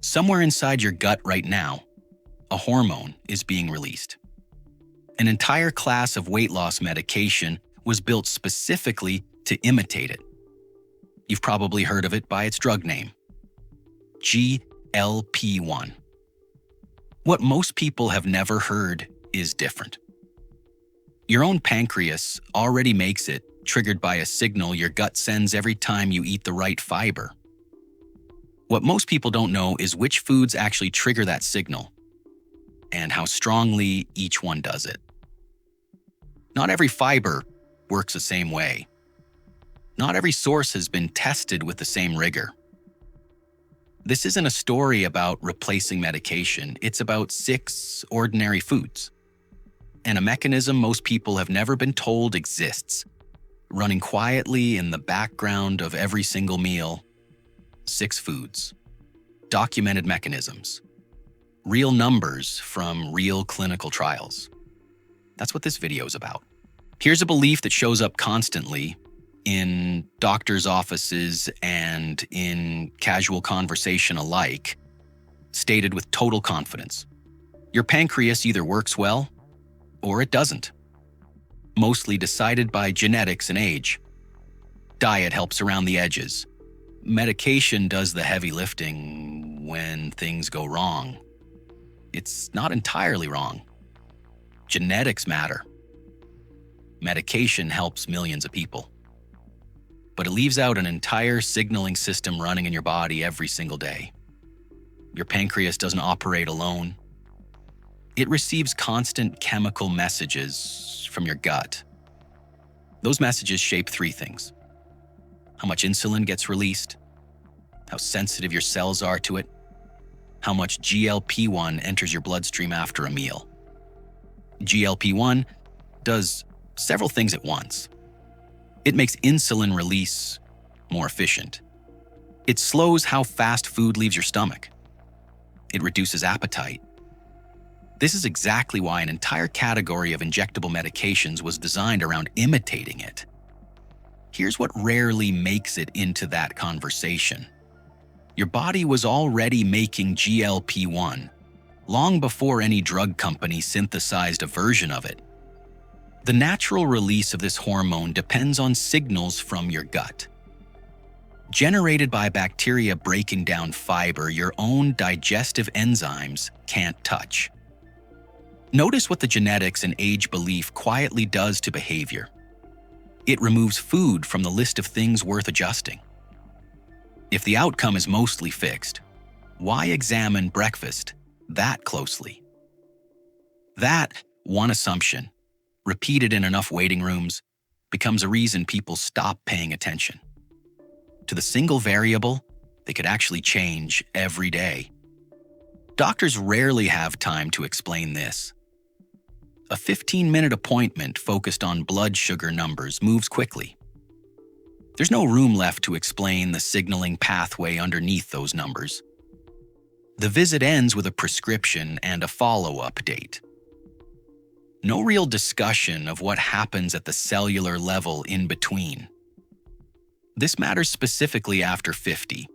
Somewhere inside your gut right now, a hormone is being released. An entire class of weight loss medication was built specifically to imitate it. You've probably heard of it by its drug name, GLP-1. What most people have never heard is different. Your own pancreas already makes it, triggered by a signal your gut sends every time you eat the right fiber. What most people don't know is which foods actually trigger that signal and how strongly each one does it. Not every fiber works the same way. Not every source has been tested with the same rigor. This isn't a story about replacing medication. It's about 6 ordinary foods and a mechanism most people have never been told exists, running quietly in the background of every single meal. 6 foods, documented mechanisms, real numbers from real clinical trials. That's what this video is about. Here's a belief that shows up constantly in doctors' offices and in casual conversation alike, stated with total confidence. Your pancreas either works well or it doesn't. Mostly decided by genetics and age. Diet helps around the edges. Medication does the heavy lifting when things go wrong. It's not entirely wrong. Genetics matter. Medication helps millions of people. But it leaves out an entire signaling system running in your body every single day. Your pancreas doesn't operate alone. It receives constant chemical messages from your gut. Those messages shape 3 things: how much insulin gets released, how sensitive your cells are to it, how much GLP-1 enters your bloodstream after a meal. GLP-1 does several things at once. It makes insulin release more efficient. It slows how fast food leaves your stomach. It reduces appetite. This is exactly why an entire category of injectable medications was designed around imitating it. Here's what rarely makes it into that conversation. Your body was already making GLP-1 long before any drug company synthesized a version of it. The natural release of this hormone depends on signals from your gut. Generated by bacteria breaking down fiber your own digestive enzymes can't touch. Notice what the genetics and age belief quietly does to behavior. It removes food from the list of things worth adjusting. If the outcome is mostly fixed, why examine breakfast that closely? That one assumption, repeated in enough waiting rooms, becomes a reason people stop paying attention to the single variable that could actually change every day. Doctors rarely have time to explain this. A 15-minute appointment focused on blood sugar numbers moves quickly. There's no room left to explain the signaling pathway underneath those numbers. The visit ends with a prescription and a follow-up date. No real discussion of what happens at the cellular level in between. This matters specifically after 50.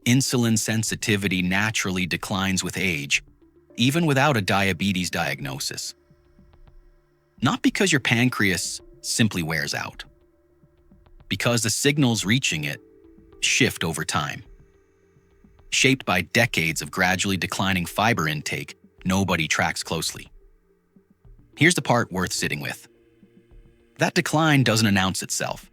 Insulin sensitivity naturally declines with age, even without a diabetes diagnosis. Not because your pancreas simply wears out, because the signals reaching it shift over time. Shaped by decades of gradually declining fiber intake nobody tracks closely. Here's the part worth sitting with. That decline doesn't announce itself.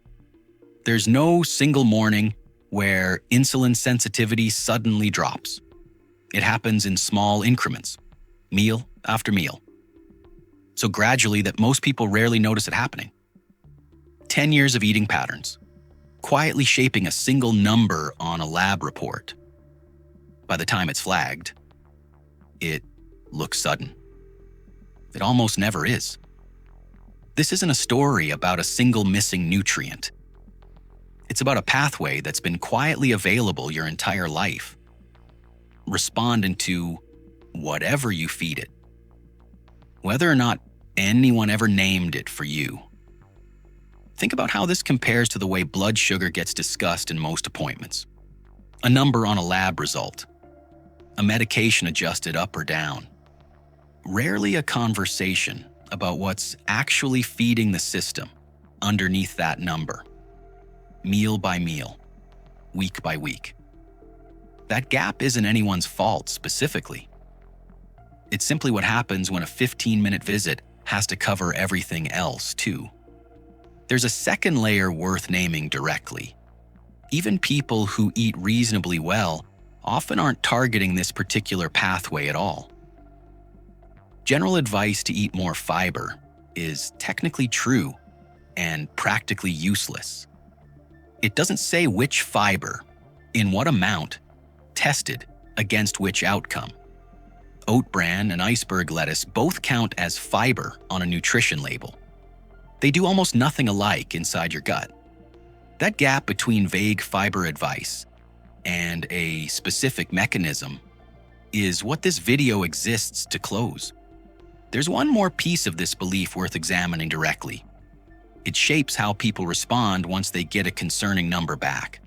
There's no single morning where insulin sensitivity suddenly drops. It happens in small increments, meal after meal. So gradually that most people rarely notice it happening. 10 years of eating patterns, quietly shaping a single number on a lab report. By the time it's flagged, it looks sudden. It almost never is. This isn't a story about a single missing nutrient. It's about a pathway that's been quietly available your entire life, responding to whatever you feed it, whether or not anyone ever named it for you. Think about how this compares to the way blood sugar gets discussed in most appointments. A number on a lab result. a medication adjusted up or down. Rarely a conversation about what's actually feeding the system underneath that number, meal by meal, week by week. That gap isn't anyone's fault specifically. It's simply what happens when a 15-minute visit has to cover everything else too. There's a second layer worth naming directly. Even people who eat reasonably well often aren't targeting this particular pathway at all. General advice to eat more fiber is technically true and practically useless. It doesn't say which fiber, in what amount, tested against which outcome. Oat bran and iceberg lettuce both count as fiber on a nutrition label. They do almost nothing alike inside your gut. That gap between vague fiber advice and a specific mechanism is what this video exists to close. There's one more piece of this belief worth examining directly. It shapes how people respond once they get a concerning number back.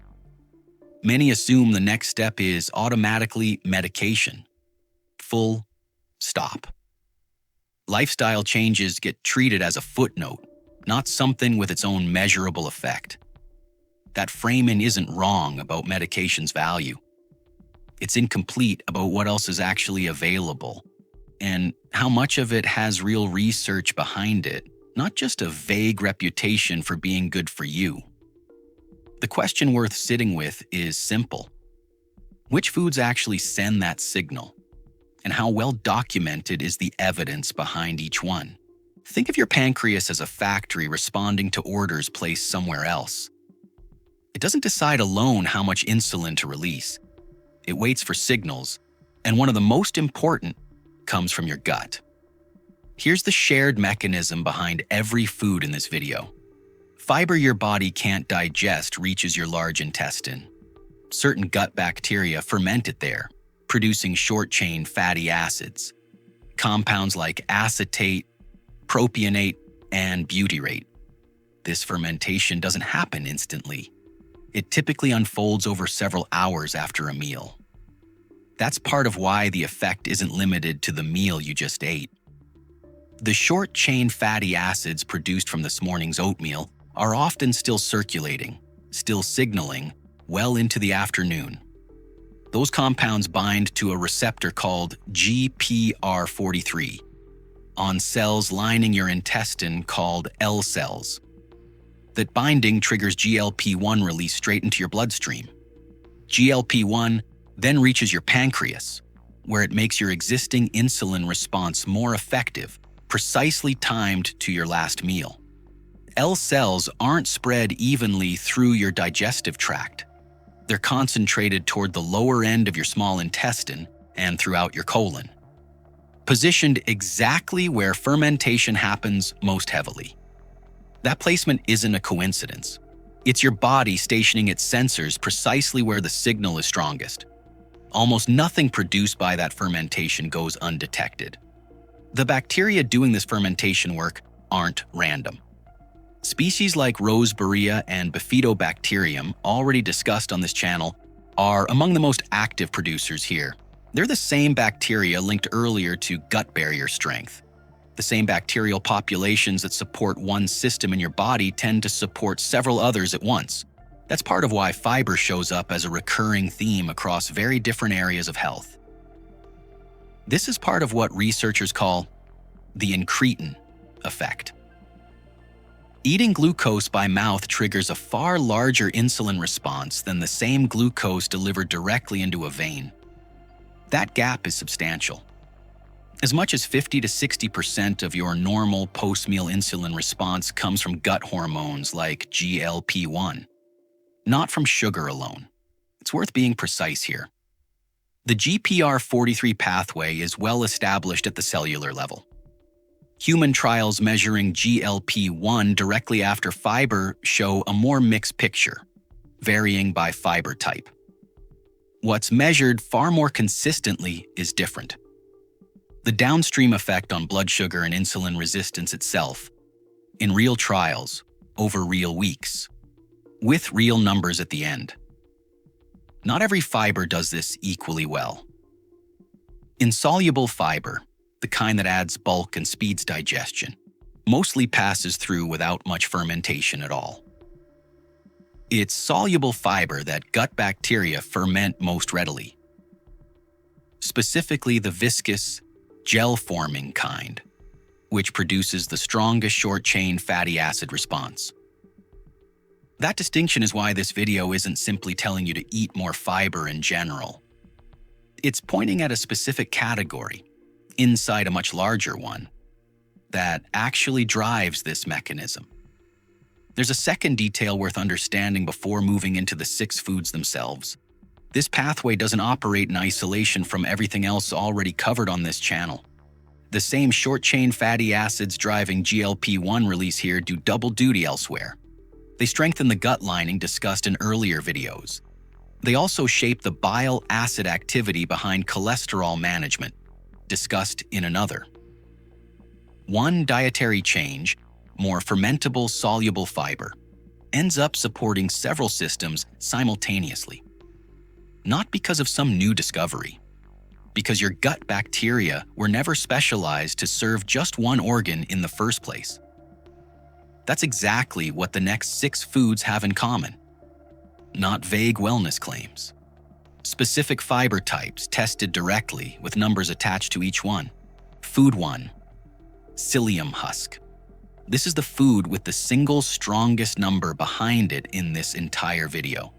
Many assume the next step is automatically medication. Full stop. Lifestyle changes get treated as a footnote, not something with its own measurable effect. That framing isn't wrong about medication's value. It's incomplete about what else is actually available and how much of it has real research behind it, not just a vague reputation for being good for you. The question worth sitting with is simple. Which foods actually send that signal? And how well documented is the evidence behind each one? Think of your pancreas as a factory responding to orders placed somewhere else. It doesn't decide alone how much insulin to release. It waits for signals, and one of the most important comes from your gut. Here's the shared mechanism behind every food in this video. Fiber your body can't digest reaches your large intestine. Certain gut bacteria ferment it there, producing short-chain fatty acids. Compounds like acetate, propionate, and butyrate. This fermentation doesn't happen instantly. It typically unfolds over several hours after a meal. That's part of why the effect isn't limited to the meal you just ate. The short-chain fatty acids produced from this morning's oatmeal are often still circulating, still signaling, well into the afternoon. Those compounds bind to a receptor called GPR43 on cells lining your intestine called L cells. That binding triggers GLP-1 release straight into your bloodstream. GLP-1 then reaches your pancreas, where it makes your existing insulin response more effective, precisely timed to your last meal. L cells aren't spread evenly through your digestive tract. They're concentrated toward the lower end of your small intestine and throughout your colon, positioned exactly where fermentation happens most heavily. That placement isn't a coincidence. It's your body stationing its sensors precisely where the signal is strongest. Almost nothing produced by that fermentation goes undetected. The bacteria doing this fermentation work aren't random. Species like Roseburia and Bifidobacterium, already discussed on this channel, are among the most active producers here. They're the same bacteria linked earlier to gut barrier strength. The same bacterial populations that support one system in your body tend to support several others at once. That's part of why fiber shows up as a recurring theme across very different areas of health. This is part of what researchers call the incretin effect. Eating glucose by mouth triggers a far larger insulin response than the same glucose delivered directly into a vein. That gap is substantial. As much as 50 to 60% of your normal post-meal insulin response comes from gut hormones like GLP-1, not from sugar alone. It's worth being precise here. The GPR43 pathway is well established at the cellular level. Human trials measuring GLP-1 directly after fiber show a more mixed picture, varying by fiber type. What's measured far more consistently is different. The downstream effect on blood sugar and insulin resistance itself, in real trials, over real weeks, with real numbers at the end. Not every fiber does this equally well. Insoluble fiber, the kind that adds bulk and speeds digestion, mostly passes through without much fermentation at all. It's soluble fiber that gut bacteria ferment most readily, specifically the viscous, gel-forming kind, which produces the strongest short-chain fatty acid response. That distinction is why this video isn't simply telling you to eat more fiber in general. It's pointing at a specific category, inside a much larger one, that actually drives this mechanism. There's a second detail worth understanding before moving into the 6 foods themselves. This pathway doesn't operate in isolation from everything else already covered on this channel. The same short-chain fatty acids driving GLP-1 release here do double duty elsewhere. They strengthen the gut lining discussed in earlier videos. They also shape the bile acid activity behind cholesterol management, discussed in another. One dietary change, more fermentable soluble fiber, ends up supporting several systems simultaneously. Not because of some new discovery, because your gut bacteria were never specialized to serve just one organ in the first place. That's exactly what the next 6 foods have in common. Not vague wellness claims. Specific fiber types tested directly with numbers attached to each one. Food 1. Psyllium husk. This is the food with the single strongest number behind it in this entire video.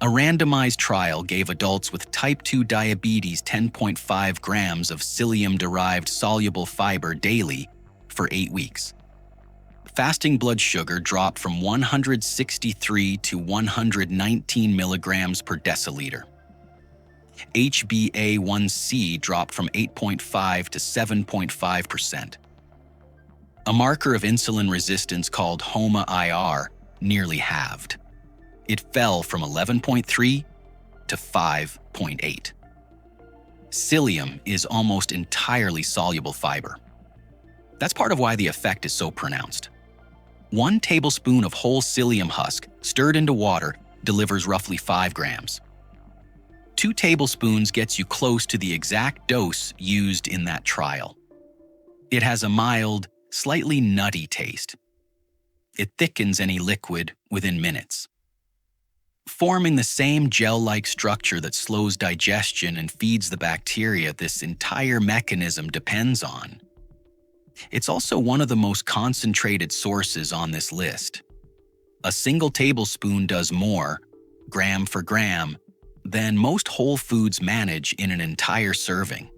A randomized trial gave adults with type 2 diabetes 10.5 grams of psyllium-derived soluble fiber daily for 8 weeks. Fasting blood sugar dropped from 163 to 119 milligrams per deciliter. HbA1c dropped from 8.5 to 7.5%. A marker of insulin resistance called HOMA-IR nearly halved. It fell from 11.3 to 5.8. Psyllium is almost entirely soluble fiber. That's part of why the effect is so pronounced. 1 tablespoon of whole psyllium husk stirred into water delivers roughly 5 grams. 2 tablespoons gets you close to the exact dose used in that trial. It has a mild, slightly nutty taste. It thickens any liquid within minutes, forming the same gel-like structure that slows digestion and feeds the bacteria this entire mechanism depends on. It's also one of the most concentrated sources on this list. A single tablespoon does more, gram for gram, than most whole foods manage in an entire serving.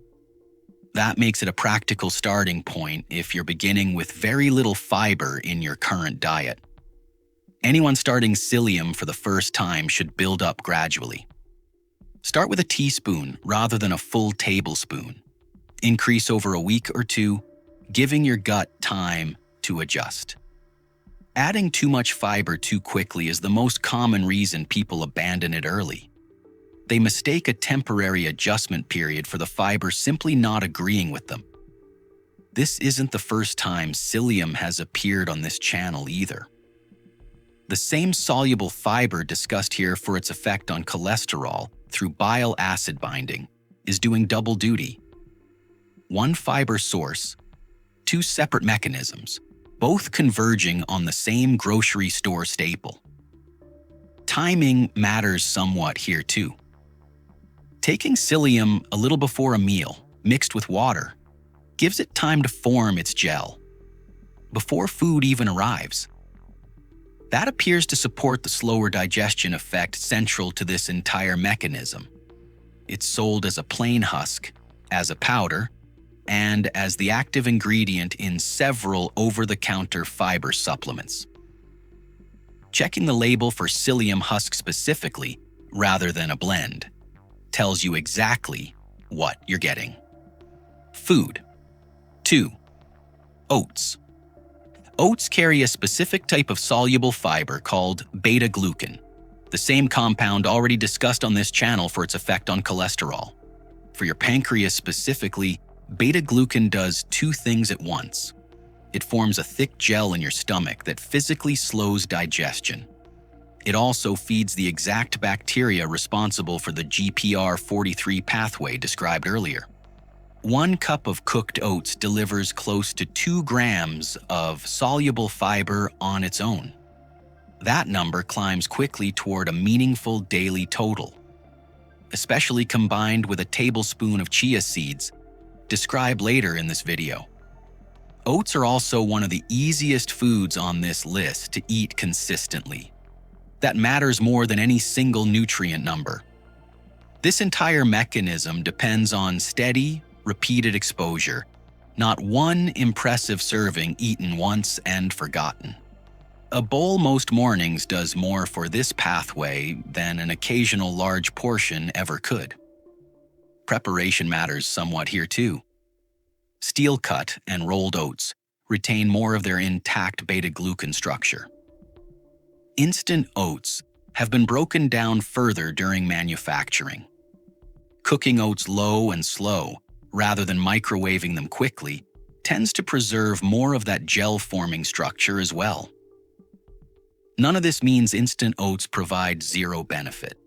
That makes it a practical starting point if you're beginning with very little fiber in your current diet. Anyone starting psyllium for the first time should build up gradually. Start with a teaspoon rather than a full tablespoon. Increase over a week or 2, giving your gut time to adjust. Adding too much fiber too quickly is the most common reason people abandon it early. They mistake a temporary adjustment period for the fiber simply not agreeing with them. This isn't the first time psyllium has appeared on this channel either. The same soluble fiber discussed here for its effect on cholesterol through bile acid binding is doing double duty. One fiber source, 2 separate mechanisms, both converging on the same grocery store staple. Timing matters somewhat here too. Taking psyllium a little before a meal, mixed with water, gives it time to form its gel, before food even arrives. That appears to support the slower digestion effect central to this entire mechanism. It's sold as a plain husk, as a powder, and as the active ingredient in several over-the-counter fiber supplements. Checking the label for psyllium husk specifically, rather than a blend, tells you exactly what you're getting. Food. 2. Oats. Oats carry a specific type of soluble fiber called beta-glucan, the same compound already discussed on this channel for its effect on cholesterol. For your pancreas specifically, beta-glucan does 2 things at once. It forms a thick gel in your stomach that physically slows digestion. It also feeds the exact bacteria responsible for the GPR43 pathway described earlier. 1 cup of cooked oats delivers close to 2 grams of soluble fiber on its own. That number climbs quickly toward a meaningful daily total, especially combined with a tablespoon of chia seeds, described later in this video. Oats are also one of the easiest foods on this list to eat consistently. That matters more than any single nutrient number. This entire mechanism depends on steady, repeated exposure, not one impressive serving eaten once and forgotten. A bowl most mornings does more for this pathway than an occasional large portion ever could. Preparation matters somewhat here too. Steel-cut and rolled oats retain more of their intact beta-glucan structure. Instant oats have been broken down further during manufacturing. Cooking oats low and slow, rather than microwaving them quickly, tends to preserve more of that gel-forming structure as well. None of this means instant oats provide zero benefit.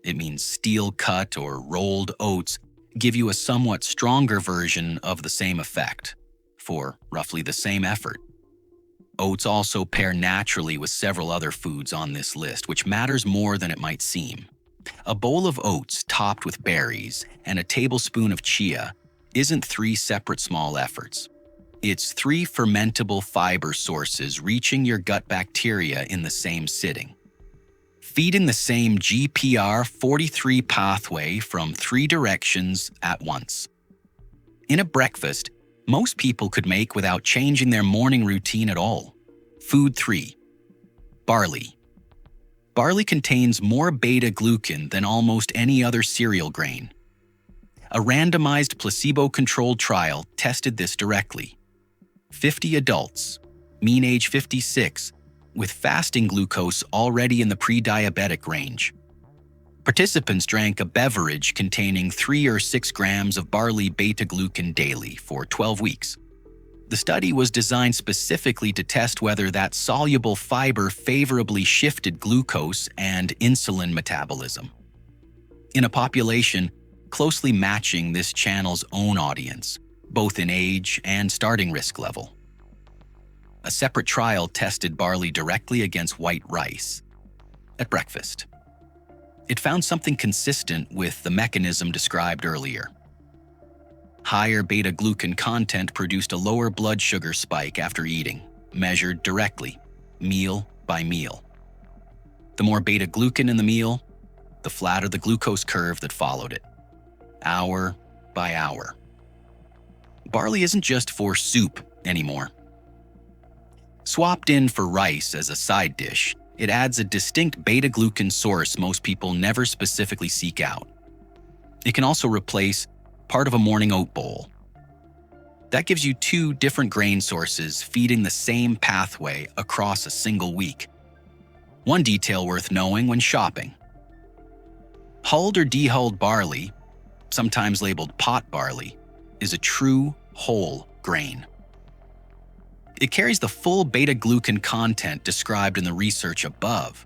It means steel-cut or rolled oats give you a somewhat stronger version of the same effect, for roughly the same effort. Oats also pair naturally with several other foods on this list, which matters more than it might seem. A bowl of oats topped with berries and a tablespoon of chia isn't 3 separate small efforts. It's 3 fermentable fiber sources reaching your gut bacteria in the same sitting. Feeding the same GPR43 pathway from 3 directions at once. In a breakfast, most people could make without changing their morning routine at all. Food 3. Barley. Barley contains more beta-glucan than almost any other cereal grain. A randomized placebo-controlled trial tested this directly. 50 adults, mean age 56, with fasting glucose already in the pre-diabetic range. Participants drank a beverage containing 3 or 6 grams of barley beta-glucan daily for 12 weeks. The study was designed specifically to test whether that soluble fiber favorably shifted glucose and insulin metabolism. In a population closely matching this channel's own audience, both in age and starting risk level. A separate trial tested barley directly against white rice at breakfast. It found something consistent with the mechanism described earlier. Higher beta-glucan content produced a lower blood sugar spike after eating, measured directly, meal by meal. The more beta-glucan in the meal, the flatter the glucose curve that followed it, hour by hour. Barley isn't just for soup anymore. Swapped in for rice as a side dish, it adds a distinct beta-glucan source most people never specifically seek out. It can also replace part of a morning oat bowl. That gives you 2 different grain sources feeding the same pathway across a single week. One detail worth knowing when shopping. Hulled or dehulled barley, sometimes labeled pot barley, is a true whole grain. It carries the full beta-glucan content described in the research above.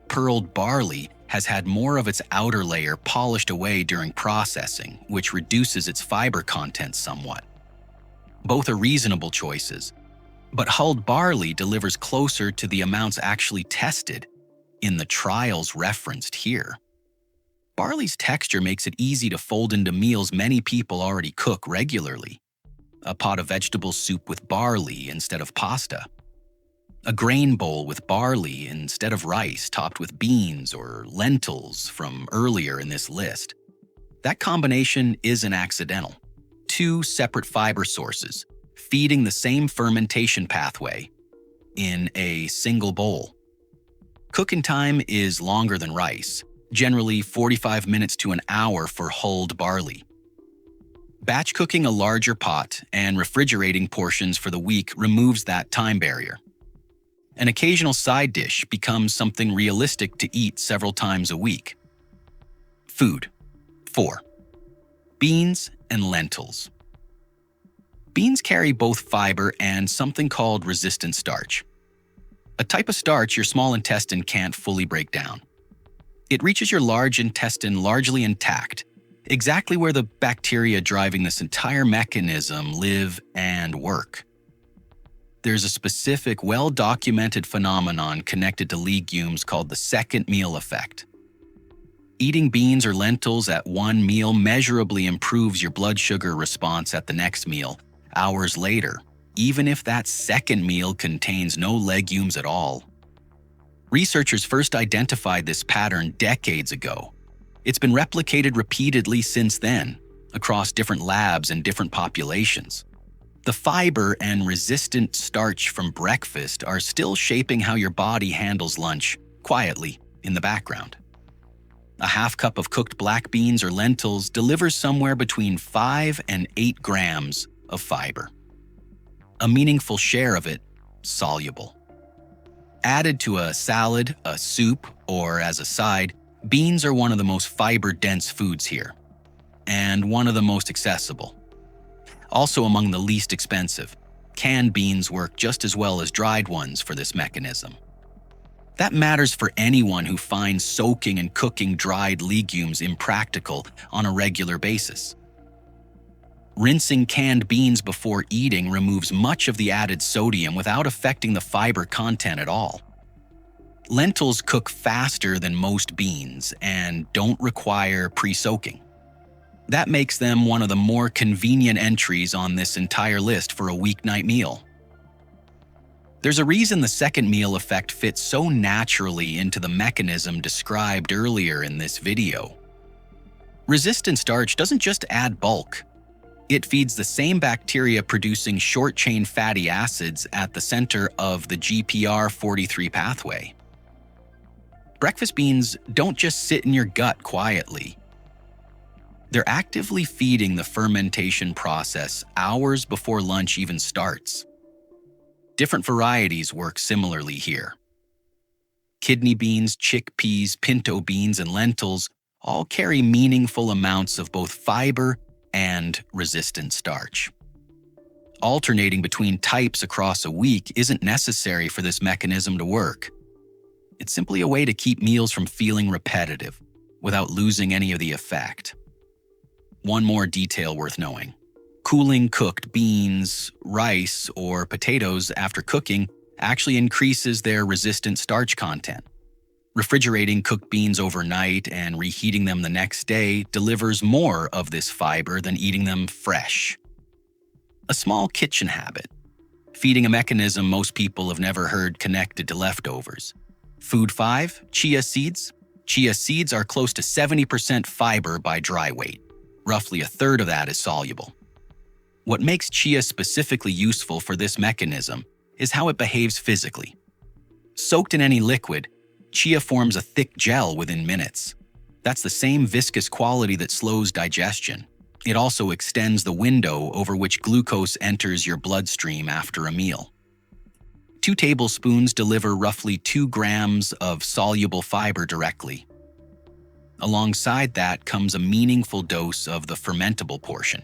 Pearled barley has had more of its outer layer polished away during processing, which reduces its fiber content somewhat. Both are reasonable choices, but hulled barley delivers closer to the amounts actually tested in the trials referenced here. Barley's texture makes it easy to fold into meals many people already cook regularly. A pot of vegetable soup with barley instead of pasta. A grain bowl with barley instead of rice topped with beans or lentils from earlier in this list. That combination isn't accidental. 2 separate fiber sources, feeding the same fermentation pathway in a single bowl. Cooking time is longer than rice, generally 45 minutes to an hour for hulled barley. Batch cooking a larger pot and refrigerating portions for the week removes that time barrier. An occasional side dish becomes something realistic to eat several times a week. Food 4. Beans and lentils. Beans carry both fiber and something called resistant starch, a type of starch your small intestine can't fully break down. It reaches your large intestine largely intact exactly where the bacteria driving this entire mechanism live and work. There's a specific, well-documented phenomenon connected to legumes called the second meal effect. Eating beans or lentils at one meal measurably improves your blood sugar response at the next meal, hours later, even if that second meal contains no legumes at all. Researchers first identified this pattern decades ago. It's been replicated repeatedly since then, across different labs and different populations. The fiber and resistant starch from breakfast are still shaping how your body handles lunch, quietly, in the background. A half cup of cooked black beans or lentils delivers somewhere between 5 and 8 grams of fiber. A meaningful share of it soluble. Added to a salad, a soup, or as a side, beans are one of the most fiber-dense foods here, and one of the most accessible. Also among the least expensive, canned beans work just as well as dried ones for this mechanism. That matters for anyone who finds soaking and cooking dried legumes impractical on a regular basis. Rinsing canned beans before eating removes much of the added sodium without affecting the fiber content at all. Lentils cook faster than most beans and don't require pre-soaking. That makes them one of the more convenient entries on this entire list for a weeknight meal. There's a reason the second meal effect fits so naturally into the mechanism described earlier in this video. Resistant starch doesn't just add bulk. It feeds the same bacteria producing short-chain fatty acids at the center of the GPR43 pathway. Breakfast beans don't just sit in your gut quietly. They're actively feeding the fermentation process hours before lunch even starts. Different varieties work similarly here. Kidney beans, chickpeas, pinto beans, and lentils all carry meaningful amounts of both fiber and resistant starch. Alternating between types across a week isn't necessary for this mechanism to work. It's simply a way to keep meals from feeling repetitive without losing any of the effect. One more detail worth knowing. Cooling cooked beans, rice, or potatoes after cooking actually increases their resistant starch content. Refrigerating cooked beans overnight and reheating them the next day delivers more of this fiber than eating them fresh. A small kitchen habit, feeding a mechanism most people have never heard connected to leftovers. Food 5, chia seeds. Chia seeds are close to 70% fiber by dry weight. Roughly a third of that is soluble. What makes chia specifically useful for this mechanism is how it behaves physically. Soaked in any liquid, chia forms a thick gel within minutes. That's the same viscous quality that slows digestion. It also extends the window over which glucose enters your bloodstream after a meal. 2 tablespoons deliver roughly 2 grams of soluble fiber directly. Alongside that comes a meaningful dose of the fermentable portion.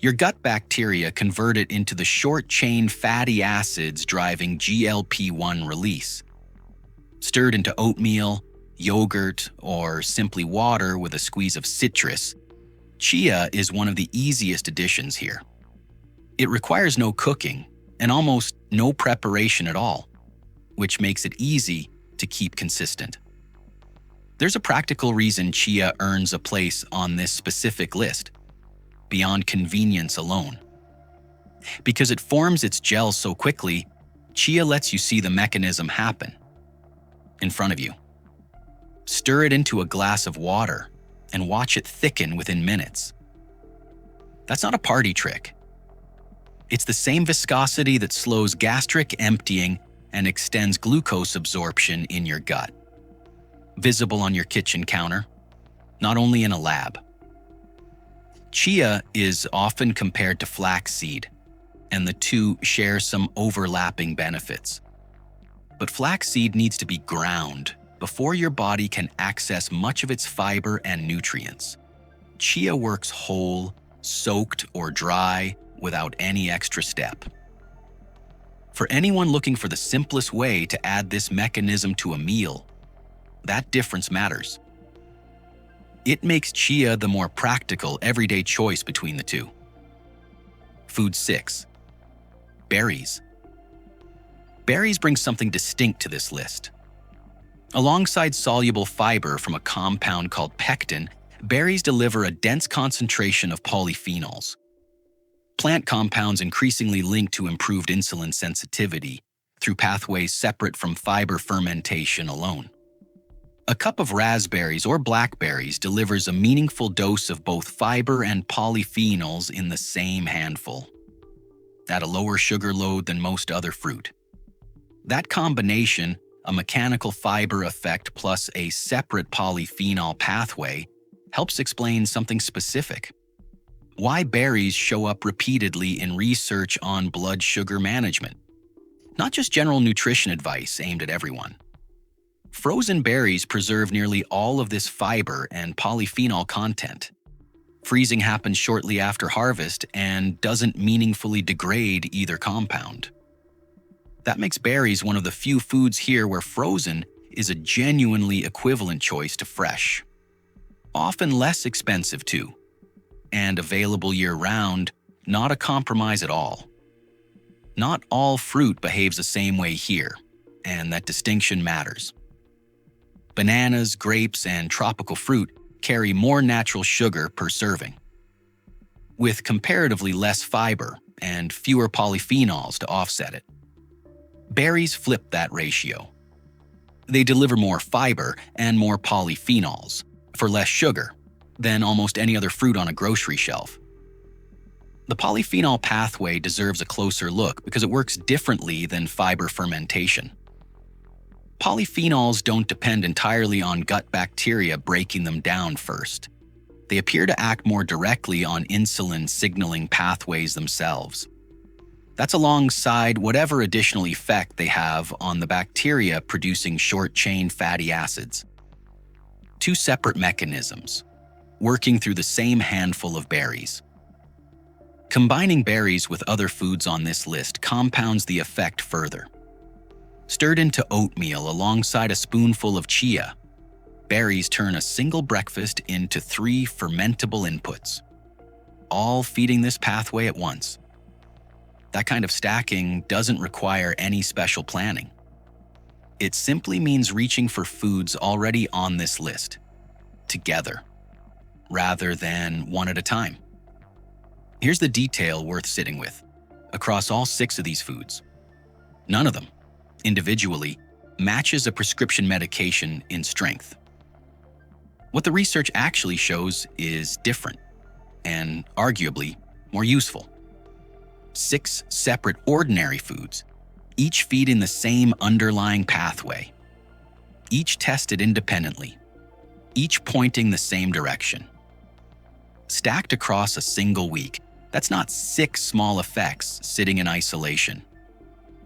Your gut bacteria convert it into the short-chain fatty acids driving GLP-1 release. Stirred into oatmeal, yogurt, or simply water with a squeeze of citrus, chia is one of the easiest additions here. It requires no cooking and almost no preparation at all, which makes it easy to keep consistent. There's a practical reason chia earns a place on this specific list, beyond convenience alone. Because it forms its gel so quickly, chia lets you see the mechanism happen in front of you. Stir it into a glass of water and watch it thicken within minutes. That's not a party trick. It's the same viscosity that slows gastric emptying and extends glucose absorption in your gut. Visible on your kitchen counter, not only in a lab. Chia is often compared to flaxseed, and the two share some overlapping benefits. But flaxseed needs to be ground before your body can access much of its fiber and nutrients. Chia works whole, soaked, or dry without any extra step. For anyone looking for the simplest way to add this mechanism to a meal, that difference matters. It makes chia the more practical, everyday choice between the two. Food 6. Berries. Berries bring something distinct to this list. Alongside soluble fiber from a compound called pectin, berries deliver a dense concentration of polyphenols. Plant compounds increasingly linked to improved insulin sensitivity through pathways separate from fiber fermentation alone. A cup of raspberries or blackberries delivers a meaningful dose of both fiber and polyphenols in the same handful, at a lower sugar load than most other fruit. That combination, a mechanical fiber effect plus a separate polyphenol pathway, helps explain something specific. Why berries show up repeatedly in research on blood sugar management. Not just general nutrition advice aimed at everyone. Frozen berries preserve nearly all of this fiber and polyphenol content. Freezing happens shortly after harvest and doesn't meaningfully degrade either compound. That makes berries one of the few foods here where frozen is a genuinely equivalent choice to fresh. Often less expensive too, and available year-round, not a compromise at all. Not all fruit behaves the same way here, and that distinction matters. Bananas, grapes, and tropical fruit carry more natural sugar per serving, with comparatively less fiber and fewer polyphenols to offset it. Berries flip that ratio. They deliver more fiber and more polyphenols for less sugar than almost any other fruit on a grocery shelf. The polyphenol pathway deserves a closer look because it works differently than fiber fermentation. Polyphenols don't depend entirely on gut bacteria breaking them down first. They appear to act more directly on insulin signaling pathways themselves. That's alongside whatever additional effect they have on the bacteria producing short-chain fatty acids. Two separate mechanisms, working through the same handful of berries. Combining berries with other foods on this list compounds the effect further. Stirred into oatmeal alongside a spoonful of chia, berries turn a single breakfast into 3 fermentable inputs, all feeding this pathway at once. That kind of stacking doesn't require any special planning. It simply means reaching for foods already on this list, together, rather than one at a time. Here's the detail worth sitting with. Across all 6 of these foods, none of them, individually, matches a prescription medication in strength. What the research actually shows is different, and arguably more useful. 6 separate ordinary foods, each feeding the same underlying pathway, each tested independently, each pointing the same direction. Stacked across a single week, that's not 6 small effects sitting in isolation.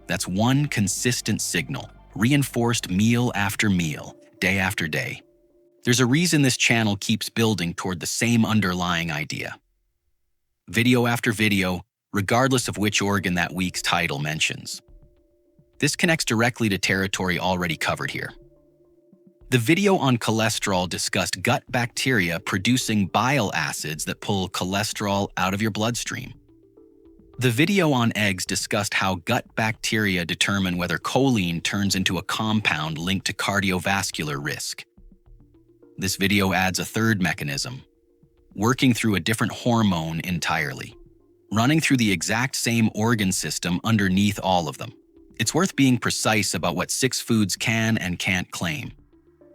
That's one consistent signal, reinforced meal after meal, day after day. There's a reason this channel keeps building toward the same underlying idea. Video after video, regardless of which organ that week's title mentions. This connects directly to territory already covered here. The video on cholesterol discussed gut bacteria producing bile acids that pull cholesterol out of your bloodstream. The video on eggs discussed how gut bacteria determine whether choline turns into a compound linked to cardiovascular risk. This video adds a third mechanism, working through a different hormone entirely, running through the exact same organ system underneath all of them. It's worth being precise about what 6 foods can and can't claim.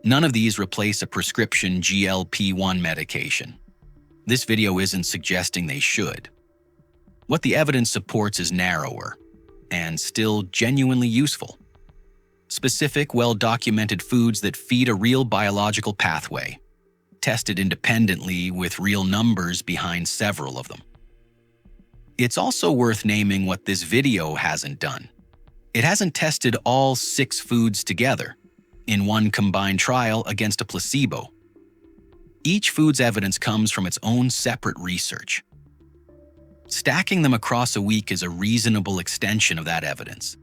None of these replace a prescription GLP-1 medication. This video isn't suggesting they should. What the evidence supports is narrower, and still genuinely useful. Specific, well-documented foods that feed a real biological pathway, tested independently with real numbers behind several of them. It's also worth naming what this video hasn't done. It hasn't tested all 6 foods together, in one combined trial against a placebo. Each food's evidence comes from its own separate research. Stacking them across a week is a reasonable extension of that evidence.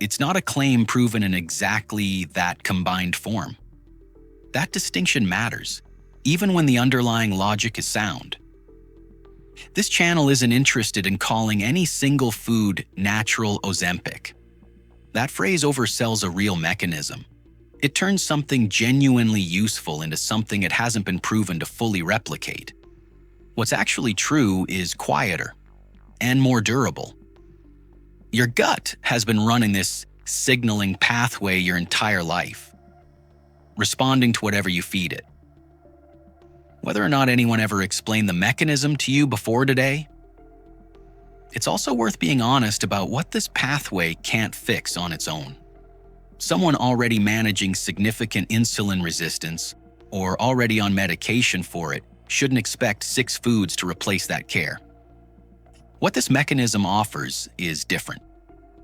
It's not a claim proven in exactly that combined form. That distinction matters. even when the underlying logic is sound. This channel isn't interested in calling any single food natural Ozempic. That phrase oversells a real mechanism. It turns something genuinely useful into something it hasn't been proven to fully replicate. What's actually true is quieter and more durable. Your gut has been running this signaling pathway your entire life, responding to whatever you feed it. Whether or not anyone ever explained the mechanism to you before today, it's also worth being honest about what this pathway can't fix on its own. Someone already managing significant insulin resistance or already on medication for it shouldn't expect 6 foods to replace that care. What this mechanism offers is different.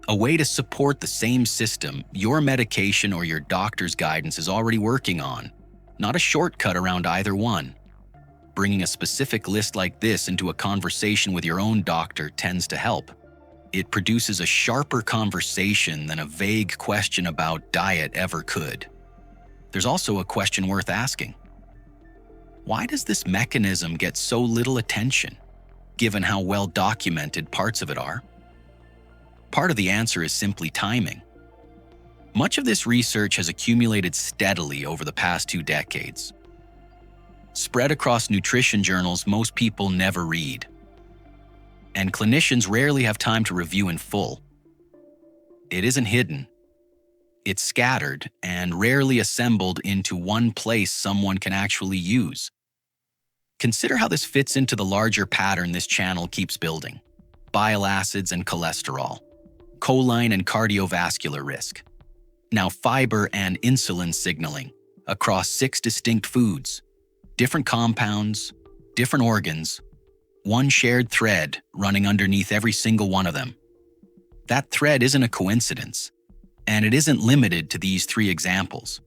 A way to support the same system your medication or your doctor's guidance is already working on, not a shortcut around either one. Bringing a specific list like this into a conversation with your own doctor tends to help. It produces a sharper conversation than a vague question about diet ever could. There's also a question worth asking. Why does this mechanism get so little attention, given how well documented parts of it are? Part of the answer is simply timing. Much of this research has accumulated steadily over the past 2 decades. Spread across nutrition journals most people never read, and clinicians rarely have time to review in full. It isn't hidden. It's scattered and rarely assembled into one place someone can actually use. Consider how this fits into the larger pattern this channel keeps building: bile acids and cholesterol, choline and cardiovascular risk, now fiber and insulin signaling across 6 distinct foods, different compounds, different organs, one shared thread running underneath every single one of them. That thread isn't a coincidence, and it isn't limited to these 3 examples.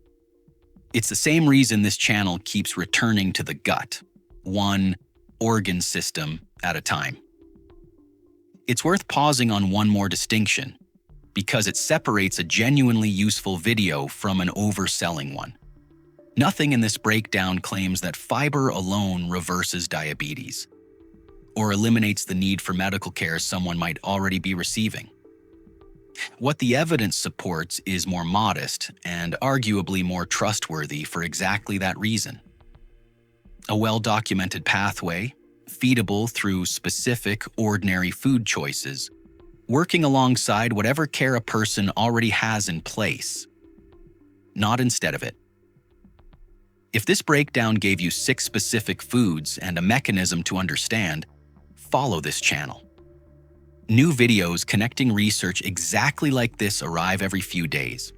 It's the same reason this channel keeps returning to the gut, one organ system at a time. It's worth pausing on one more distinction, because it separates a genuinely useful video from an overselling one. Nothing in this breakdown claims that fiber alone reverses diabetes, or eliminates the need for medical care someone might already be receiving. What the evidence supports is more modest and arguably more trustworthy for exactly that reason. A well-documented pathway, feedable through specific, ordinary food choices, working alongside whatever care a person already has in place, not instead of it. If this breakdown gave you 6 specific foods and a mechanism to understand, follow this channel. New videos connecting research exactly like this arrive every few days.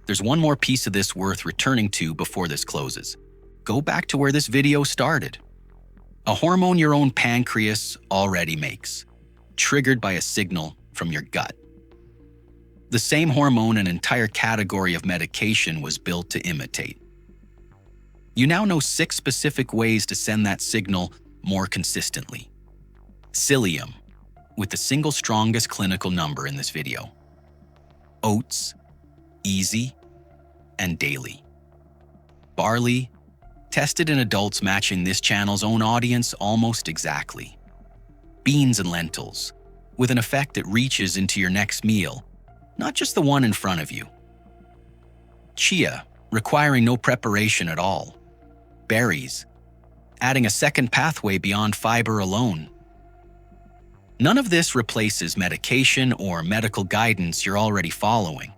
There's one more piece of this worth returning to before this closes. Go back to where this video started. A hormone your own pancreas already makes, triggered by a signal from your gut. The same hormone an entire category of medication was built to imitate. You now know 6 specific ways to send that signal more consistently. Psyllium, with the single strongest clinical number in this video. Oats, easy, and daily. Barley, tested in adults matching this channel's own audience almost exactly. Beans and lentils, with an effect that reaches into your next meal, not just the one in front of you. Chia, requiring no preparation at all. Berries, adding a second pathway beyond fiber alone. None of this replaces medication or medical guidance you're already following.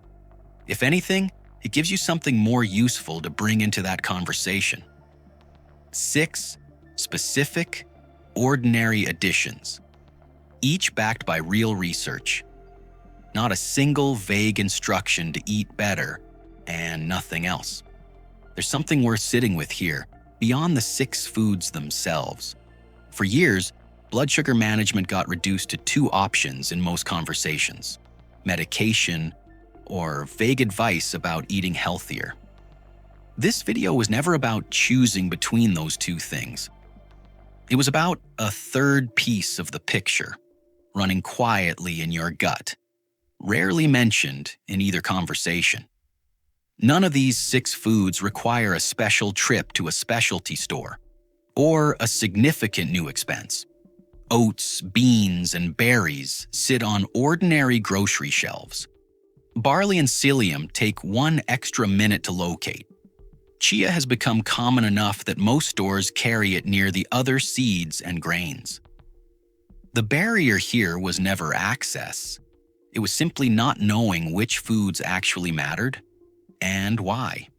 If anything, it gives you something more useful to bring into that conversation. 6 specific, ordinary additions, each backed by real research. Not a single vague instruction to eat better and nothing else. There's something worth sitting with here, beyond the 6 foods themselves. For years, blood sugar management got reduced to 2 options in most conversations: medication or vague advice about eating healthier. This video was never about choosing between those 2 things. It was about a third piece of the picture, running quietly in your gut, rarely mentioned in either conversation. None of these 6 foods require a special trip to a specialty store or a significant new expense. Oats, beans, and berries sit on ordinary grocery shelves. Barley and psyllium take 1 extra minute to locate. Chia has become common enough that most stores carry it near the other seeds and grains. The barrier here was never access. It was simply not knowing which foods actually mattered and why.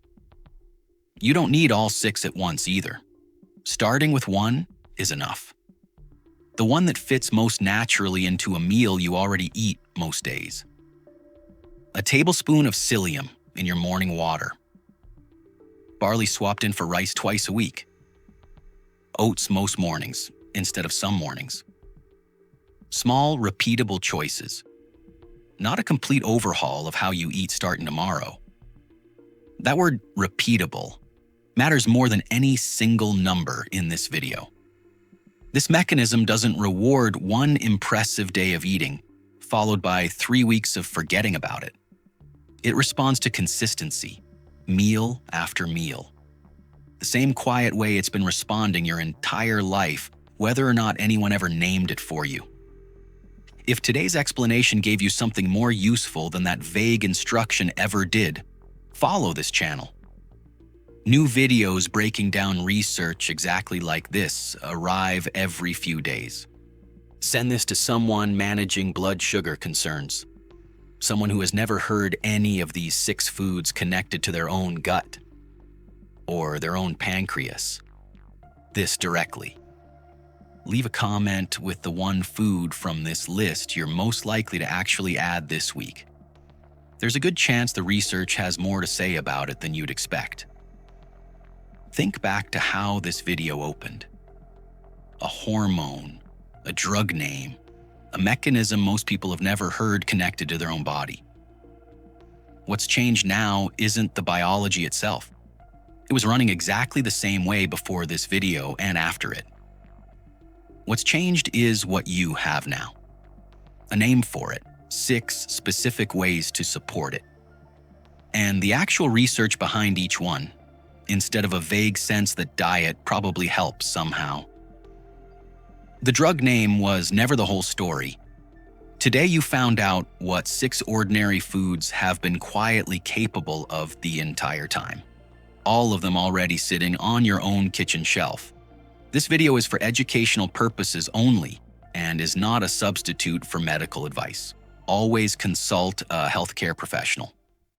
You don't need all 6 at once either. Starting with 1 is enough. The one that fits most naturally into a meal you already eat most days. A tablespoon of psyllium in your morning water. Barley swapped in for rice twice a week. Oats most mornings instead of some mornings. Small, repeatable choices. Not a complete overhaul of how you eat starting tomorrow. That word repeatable matters more than any single number in this video. This mechanism doesn't reward 1 impressive day of eating, followed by 3 weeks of forgetting about it. It responds to consistency, meal after meal. The same quiet way it's been responding your entire life, whether or not anyone ever named it for you. If today's explanation gave you something more useful than that vague instruction ever did, follow this channel. New videos breaking down research exactly like this arrive every few days. Send this to someone managing blood sugar concerns, someone who has never heard any of these 6 foods connected to their own gut or their own pancreas. This directly. Leave a comment with the 1 food from this list you're most likely to actually add this week. There's a good chance the research has more to say about it than you'd expect. Think back to how this video opened. A hormone, a drug name, a mechanism most people have never heard connected to their own body. What's changed now isn't the biology itself. It was running exactly the same way before this video and after it. What's changed is what you have now. A name for it, 6 specific ways to support it. And the actual research behind each one, instead of a vague sense that diet probably helps somehow. The drug name was never the whole story. Today you found out what 6 ordinary foods have been quietly capable of the entire time. All of them already sitting on your own kitchen shelf. This video is for educational purposes only and is not a substitute for medical advice. Always consult a healthcare professional.